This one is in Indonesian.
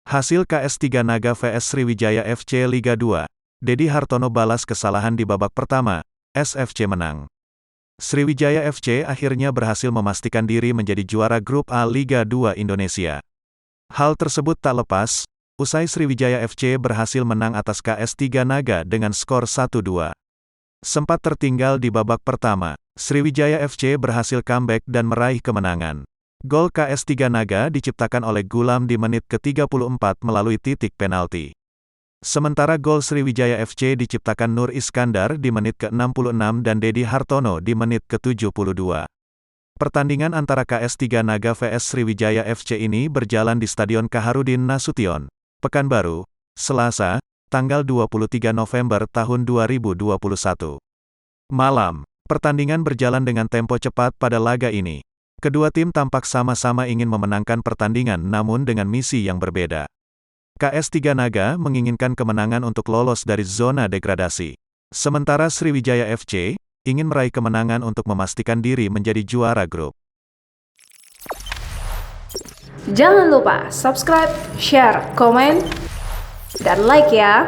Hasil KS3 Naga vs Sriwijaya FC Liga 2. Dedi Hartono balas kesalahan di babak pertama, SFC menang. Sriwijaya FC akhirnya berhasil memastikan diri menjadi juara grup A Liga 2 Indonesia. Hal tersebut tak lepas, usai Sriwijaya FC berhasil menang atas KS3 Naga dengan skor 1-2. Sempat tertinggal di babak pertama, Sriwijaya FC berhasil comeback dan meraih kemenangan. Gol KS3 Naga diciptakan oleh Gulam di menit ke-34 melalui titik penalti. Sementara gol Sriwijaya FC diciptakan Nur Iskandar di menit ke-66 dan Dedi Hartono di menit ke-72. Pertandingan antara KS3 Naga vs Sriwijaya FC ini berjalan di Stadion Kaharudin Nasution, Pekanbaru, Selasa, tanggal 23 November tahun 2021. Malam, pertandingan berjalan dengan tempo cepat pada laga ini. Kedua tim tampak sama-sama ingin memenangkan pertandingan namun dengan misi yang berbeda. KS3 Naga menginginkan kemenangan untuk lolos dari zona degradasi. Sementara Sriwijaya FC ingin meraih kemenangan untuk memastikan diri menjadi juara grup. Jangan lupa subscribe, share, komen, dan like ya!